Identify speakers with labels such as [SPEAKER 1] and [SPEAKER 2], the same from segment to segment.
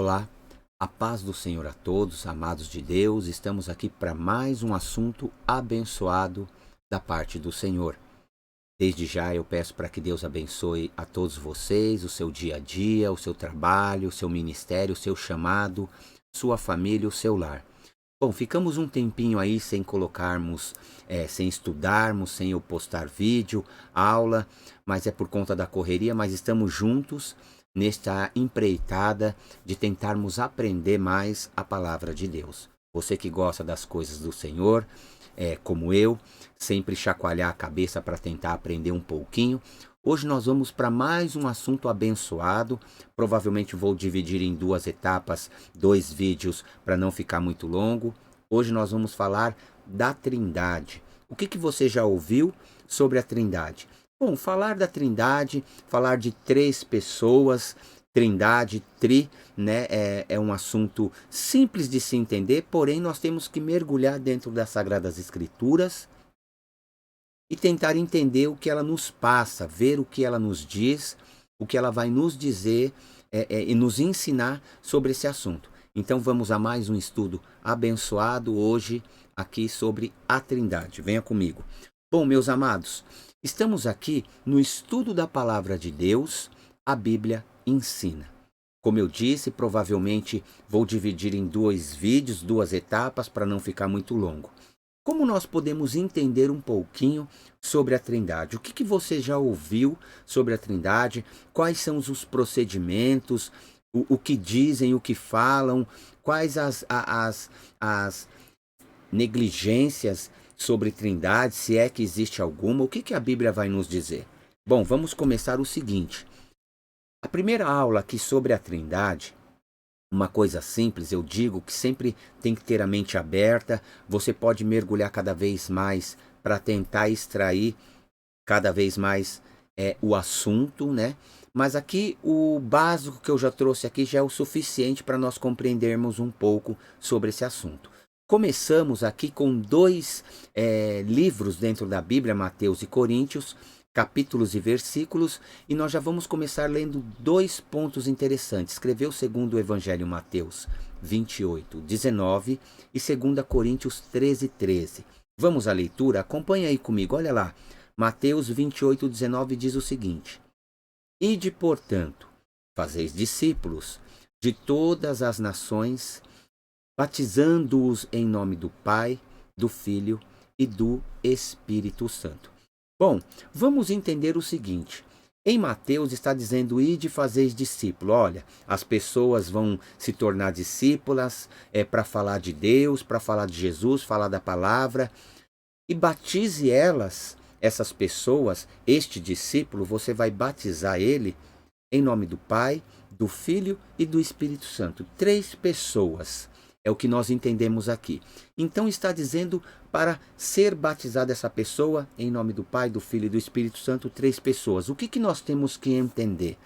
[SPEAKER 1] Olá, a paz do Senhor a todos, amados de Deus, estamos aqui para mais um assunto abençoado da parte do Senhor. Desde já eu peço para que Deus abençoe a todos vocês, o seu dia a dia, o seu trabalho, o seu ministério, o seu chamado, sua família, o seu lar. Bom, ficamos um tempinho aí sem colocarmos, sem estudarmos, sem eu postar vídeo, aula, mas é por conta da correria, mas estamos juntos nesta empreitada de tentarmos aprender mais a palavra de Deus. Você que gosta das coisas do Senhor, como eu, sempre chacoalhar a cabeça para tentar aprender um pouquinho. Hoje nós vamos para mais um assunto abençoado. Provavelmente vou dividir em duas etapas, dois vídeos para não ficar muito longo. Hoje nós vamos falar da Trindade. O que você já ouviu sobre a Trindade? Bom, falar da Trindade, falar de três pessoas, Trindade, né, é um assunto simples de se entender, porém nós temos que mergulhar dentro das Sagradas Escrituras e tentar entender o que ela nos passa, ver o que ela nos diz, o que ela vai nos dizer e nos ensinar sobre esse assunto. Então vamos a mais um estudo abençoado hoje aqui sobre a Trindade. Venha comigo. Bom, meus amados, estamos aqui no estudo da Palavra de Deus, a Bíblia ensina. Como eu disse, provavelmente vou dividir em dois vídeos, duas etapas, para não ficar muito longo. Como nós podemos entender um pouquinho sobre a Trindade? O que você já ouviu sobre a Trindade? Quais são os procedimentos? O que dizem, o que falam? Quais as negligências sobre Trindade, se é que existe alguma? O que a Bíblia vai nos dizer? Bom, vamos começar o seguinte. A primeira aula aqui sobre a Trindade, uma coisa simples, eu digo que sempre tem que ter a mente aberta, você pode mergulhar cada vez mais para tentar extrair cada vez mais o assunto, né? Mas aqui o básico que eu já trouxe aqui já é o suficiente para nós compreendermos um pouco sobre esse assunto. Começamos aqui com dois livros dentro da Bíblia, Mateus e Coríntios, capítulos e versículos, e nós já vamos começar lendo dois pontos interessantes. Escreveu segundo o Evangelho Mateus 28, 19 e 2 Coríntios 13, 13. Vamos à leitura? Acompanha aí comigo, olha lá. Mateus 28, 19 diz o seguinte: Ide, portanto, fazeis discípulos de todas as nações, batizando-os em nome do Pai, do Filho e do Espírito Santo. Bom, vamos entender o seguinte. Em Mateus está dizendo, ide fazeis discípulo. Olha, as pessoas vão se tornar discípulas para falar de Deus, para falar de Jesus, falar da palavra. E batize elas, essas pessoas, este discípulo, você vai batizar ele em nome do Pai, do Filho e do Espírito Santo. Três pessoas. É o que nós entendemos aqui. Então está dizendo para ser batizada essa pessoa em nome do Pai, do Filho e do Espírito Santo, três pessoas. O que nós temos que entender?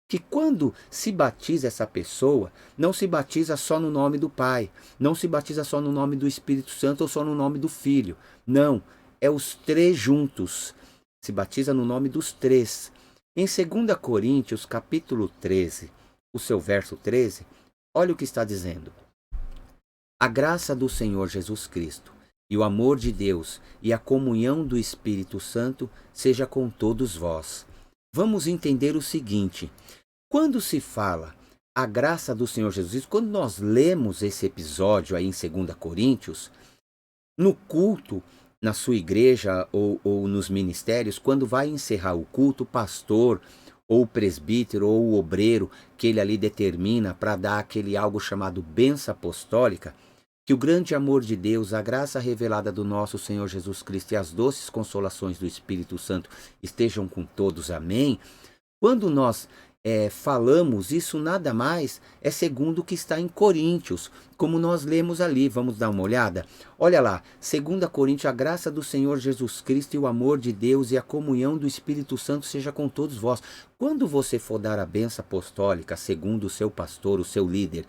[SPEAKER 1] Que quando se batiza essa pessoa, não se batiza só no nome do Pai, não se batiza só no nome do Espírito Santo ou só no nome do Filho. Não, é os três juntos. Se batiza no nome dos três. Em 2 Coríntios, capítulo 13, o seu verso 13, olha o que está dizendo. A graça do Senhor Jesus Cristo e o amor de Deus e a comunhão do Espírito Santo seja com todos vós. Vamos entender o seguinte. Quando se fala a graça do Senhor Jesus, quando nós lemos esse episódio aí em 2 Coríntios, no culto, na sua igreja ou nos ministérios, quando vai encerrar o culto, o pastor ou o presbítero ou o obreiro que ele ali determina para dar aquele algo chamado bênção apostólica, que o grande amor de Deus, a graça revelada do nosso Senhor Jesus Cristo e as doces consolações do Espírito Santo estejam com todos. Amém. Quando nós falamos, isso nada mais é segundo o que está em Coríntios, como nós lemos ali. Vamos dar uma olhada? Olha lá, 2 Coríntios, a graça do Senhor Jesus Cristo e o amor de Deus e a comunhão do Espírito Santo seja com todos vós. Quando você for dar a bênção apostólica, segundo o seu pastor, o seu líder,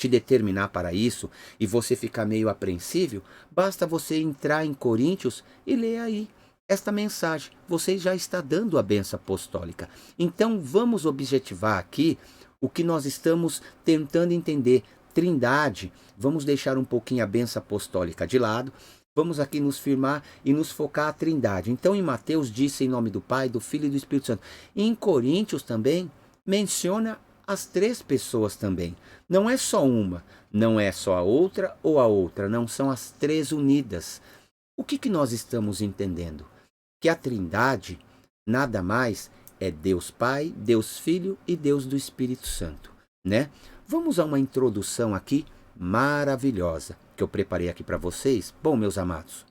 [SPEAKER 1] te determinar para isso, e você ficar meio apreensível, basta você entrar em Coríntios e ler aí esta mensagem. Você já está dando a bênção apostólica. Então vamos objetivar aqui o que nós estamos tentando entender. Trindade, vamos deixar um pouquinho a bênção apostólica de lado, vamos aqui nos firmar e nos focar a Trindade. Então em Mateus disse em nome do Pai, do Filho e do Espírito Santo. E em Coríntios também menciona as três pessoas também. Não é só uma, não é só a outra ou a outra, não, são as três unidas. O que nós estamos entendendo? Que a Trindade nada mais é Deus Pai, Deus Filho e Deus do Espírito Santo, né? Vamos a uma introdução aqui maravilhosa que eu preparei aqui para vocês. Bom, meus amados,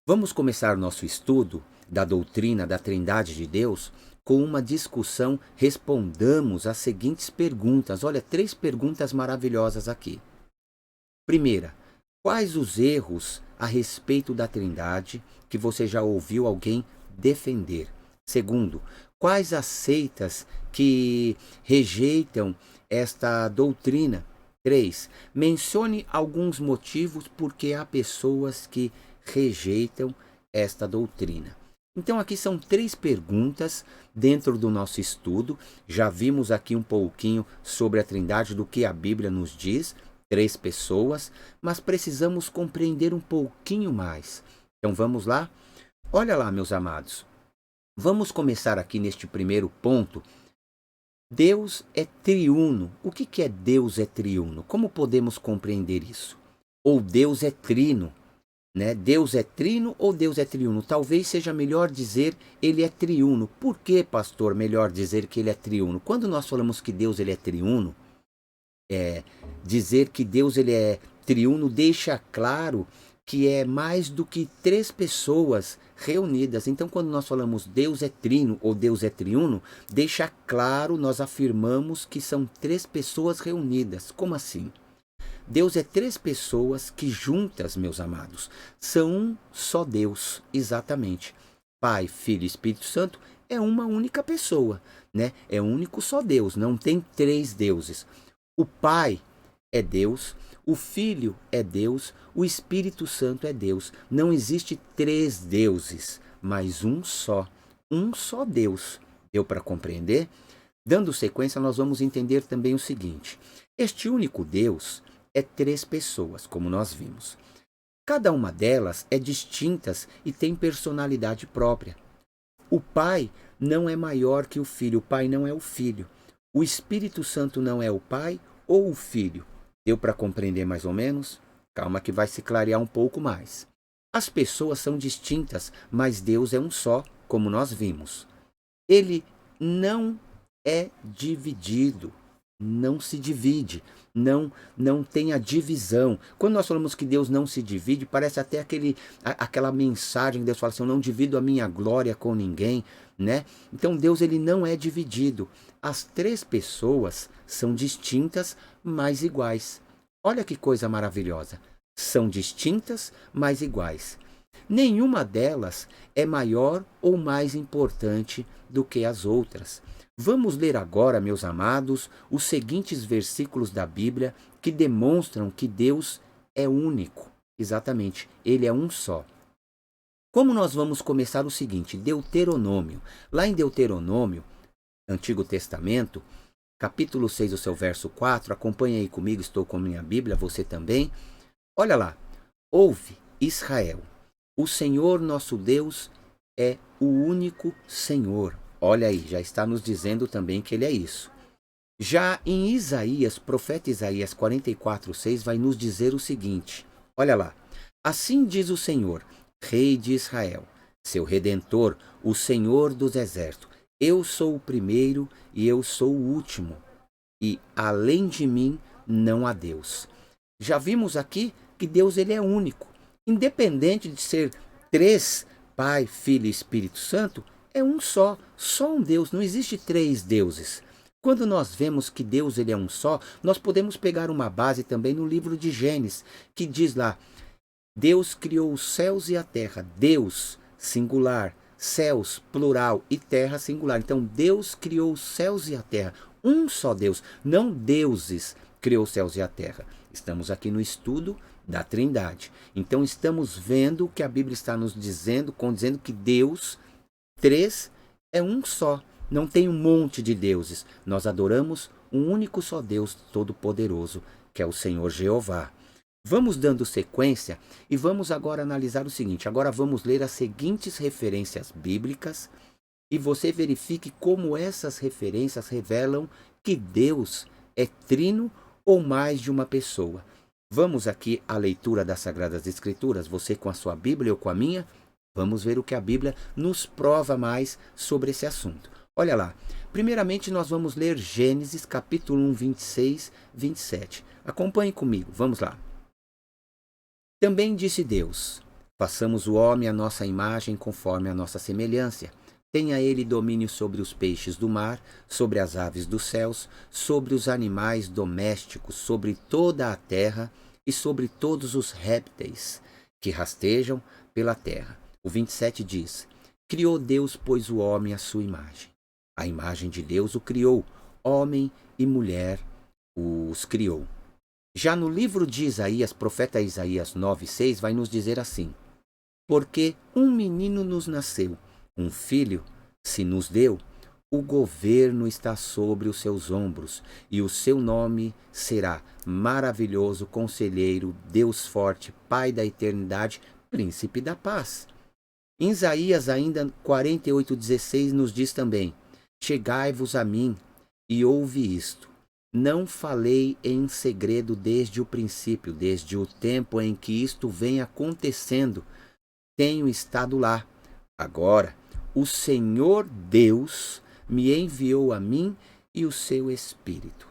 [SPEAKER 1] vamos começar nosso estudo da doutrina da Trindade de Deus com uma discussão. Respondamos as seguintes perguntas. Olha, 3 perguntas maravilhosas aqui. Primeira, quais os erros a respeito da Trindade que você já ouviu alguém defender? Segundo, quais as seitas que rejeitam esta doutrina? 3. Mencione alguns motivos por que há pessoas que rejeitam esta doutrina. Então aqui são 3 perguntas dentro do nosso estudo. Já vimos aqui um pouquinho sobre a Trindade, do que a Bíblia nos diz, 3 pessoas, mas precisamos compreender um pouquinho mais. Então vamos lá? Olha lá, meus amados. Vamos começar aqui neste primeiro ponto. Deus é triuno. O que é Deus é triuno? Como podemos compreender isso? Ou Deus é trino, né? Deus é trino ou Deus é triuno? Talvez seja melhor dizer ele é triuno. Por que, pastor, melhor dizer que ele é triuno? Quando nós falamos que Deus ele é triuno, dizer que Deus ele é triuno deixa claro que é mais do que 3 pessoas reunidas. Então, quando nós falamos Deus é trino ou Deus é triuno, deixa claro, nós afirmamos que são 3 pessoas reunidas. Como assim? Deus é 3 pessoas que juntas, meus amados, são um só Deus, exatamente. Pai, Filho e Espírito Santo é uma única pessoa, né? É um único só Deus, não tem 3 deuses. O Pai é Deus, o Filho é Deus, o Espírito Santo é Deus. Não existe 3 deuses, mas um só Deus. Deu para compreender? Dando sequência, nós vamos entender também o seguinte. Este único Deus é 3 pessoas, como nós vimos. Cada uma delas é distinta e tem personalidade própria. O Pai não é maior que o Filho, o Pai não é o Filho. O Espírito Santo não é o Pai ou o Filho. Deu para compreender mais ou menos? Calma que vai se clarear um pouco mais. As pessoas são distintas, mas Deus é um só, como nós vimos. Ele não é dividido, não se divide, não tem a divisão. Quando nós falamos que Deus não se divide, parece até aquela mensagem que Deus fala assim, eu não divido a minha glória com ninguém, né? Então Deus ele não é dividido. As 3 pessoas são distintas, mas iguais. Olha que coisa maravilhosa. São distintas, mas iguais. Nenhuma delas é maior ou mais importante do que as outras. Vamos ler agora, meus amados, os seguintes versículos da Bíblia que demonstram que Deus é único. Exatamente, ele é um só. Como nós vamos começar o seguinte, Deuteronômio. Lá em Deuteronômio, Antigo Testamento, capítulo 6, o seu verso 4, acompanha aí comigo, estou com a minha Bíblia, você também. Olha lá, ouve, Israel, o Senhor nosso Deus é o único Senhor. Olha aí, já está nos dizendo também que ele é isso. Já em Isaías, profeta Isaías 44:6 vai nos dizer o seguinte, olha lá, assim diz o Senhor, Rei de Israel, seu Redentor, o Senhor dos Exércitos, eu sou o primeiro e eu sou o último, e além de mim não há Deus. Já vimos aqui que Deus ele é único. Independente de ser 3, Pai, Filho e Espírito Santo, é um só um Deus, não existe 3 deuses. Quando nós vemos que Deus ele é um só, nós podemos pegar uma base também no livro de Gênesis, que diz lá, Deus criou os céus e a terra, Deus, singular, céus, plural, e terra, singular. Então, Deus criou os céus e a terra. Um só Deus, não deuses criou os céus e a terra. Estamos aqui no estudo da Trindade. Então, estamos vendo o que a Bíblia está nos dizendo, condizendo que Deus, 3, é um só. não tem um monte de deuses. Nós adoramos um único só Deus Todo-Poderoso, que é o Senhor Jeová. Vamos dando sequência e vamos agora analisar o seguinte. Agora vamos ler as seguintes referências bíblicas e você verifique como essas referências revelam que Deus é trino ou mais de uma pessoa. Vamos aqui à leitura das Sagradas Escrituras, você com a sua Bíblia ou com a minha. Vamos ver o que a Bíblia nos prova mais sobre esse assunto. Olha lá, primeiramente nós vamos ler Gênesis capítulo 1, 26, 27. Acompanhe comigo, vamos lá. Também disse Deus, façamos o homem à nossa imagem conforme a nossa semelhança. Tenha ele domínio sobre os peixes do mar, sobre as aves dos céus, sobre os animais domésticos, sobre toda a terra e sobre todos os répteis que rastejam pela terra. O 27 diz, criou Deus, pois, o homem à sua imagem. A imagem de Deus o criou, homem e mulher os criou. Já no livro de Isaías, profeta Isaías 9:6 vai nos dizer assim, porque um menino nos nasceu, um filho se nos deu, o governo está sobre os seus ombros, e o seu nome será maravilhoso, conselheiro, Deus forte, Pai da eternidade, príncipe da paz. Em Isaías ainda 48:16 nos diz também, chegai-vos a mim e ouve isto. Não falei em segredo desde o princípio, desde o tempo em que isto vem acontecendo. Tenho estado lá. Agora, o Senhor Deus me enviou a mim e o seu Espírito.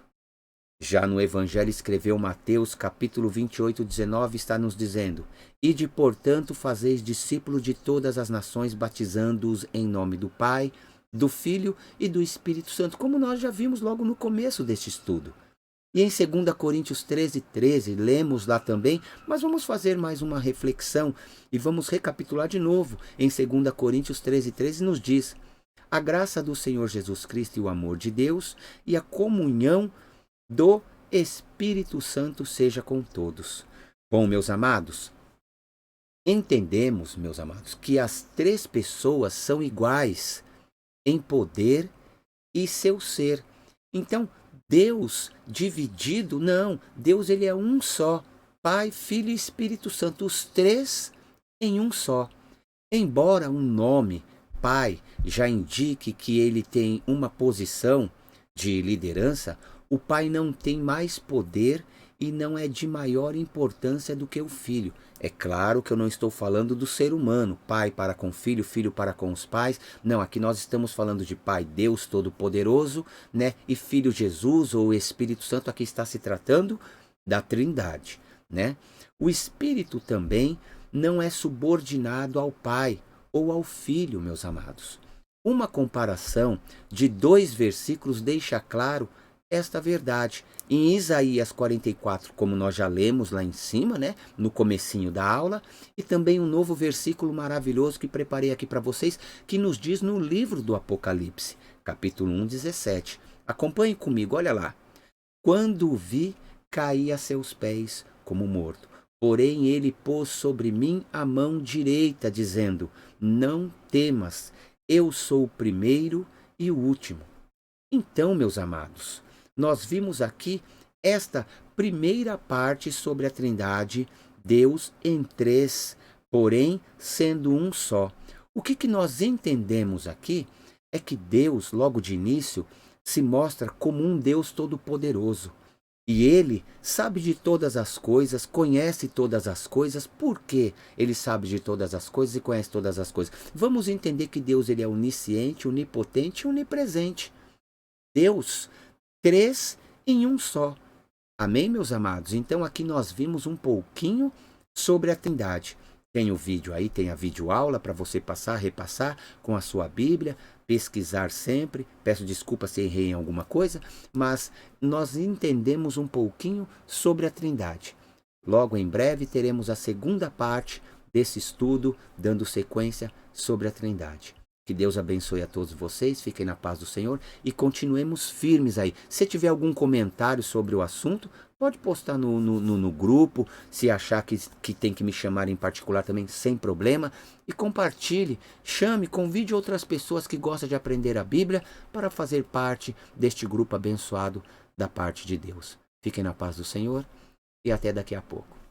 [SPEAKER 1] Já no Evangelho escreveu Mateus, capítulo 28:19, está nos dizendo, ide, portanto, fazeis discípulos de todas as nações, batizando-os em nome do Pai, do Filho e do Espírito Santo, como nós já vimos logo no começo deste estudo. E em 2 Coríntios 13:13, lemos lá também, mas vamos fazer mais uma reflexão e vamos recapitular de novo. Em 2 Coríntios 13:13 nos diz, a graça do Senhor Jesus Cristo e o amor de Deus e a comunhão do Espírito Santo seja com todos. Bom, meus amados, entendemos, meus amados, que as três pessoas são iguais em poder e seu ser. Então, Deus dividido, não. Deus ele é um só. Pai, Filho e Espírito Santo, os três em um só. Embora um nome, Pai, já indique que ele tem uma posição de liderança, o Pai não tem mais poder e não é de maior importância do que o Filho. É claro que eu não estou falando do ser humano, pai para com filho, filho para com os pais. Não, aqui nós estamos falando de Pai Deus Todo-Poderoso, né? E Filho Jesus ou Espírito Santo, aqui está se tratando da Trindade, né? O Espírito também não é subordinado ao Pai ou ao Filho, meus amados. Uma comparação de 2 versículos deixa claro esta verdade. Em Isaías 44, como nós já lemos lá em cima, né, no comecinho da aula, e também um novo versículo maravilhoso que preparei aqui para vocês, que nos diz no livro do Apocalipse, capítulo 1:17. Acompanhe comigo, olha lá. Quando o vi, caí a seus pés como morto. Porém ele pôs sobre mim a mão direita, dizendo, não temas, eu sou o primeiro e o último. Então, meus amados, nós vimos aqui esta primeira parte sobre a Trindade, Deus em três, porém sendo um só. O que nós entendemos aqui é que Deus, logo de início, se mostra como um Deus todo-poderoso. E Ele sabe de todas as coisas, conhece todas as coisas. Por que Ele sabe de todas as coisas e conhece todas as coisas? Vamos entender que Deus ele é onisciente, onipotente e onipresente. Deus, três em um só. Amém, meus amados? Então aqui nós vimos um pouquinho sobre a Trindade. Tem o vídeo aí, tem a videoaula para você passar, repassar com a sua Bíblia, pesquisar sempre. Peço desculpa se errei em alguma coisa, mas nós entendemos um pouquinho sobre a Trindade. Logo em breve teremos a segunda parte desse estudo, dando sequência sobre a Trindade. Que Deus abençoe a todos vocês, fiquem na paz do Senhor e continuemos firmes aí. Se tiver algum comentário sobre o assunto, Pode postar no grupo, se achar que tem que me chamar em particular também, sem problema. E compartilhe, chame, convide outras pessoas que gostam de aprender a Bíblia para fazer parte deste grupo abençoado da parte de Deus. Fiquem na paz do Senhor e até daqui a pouco.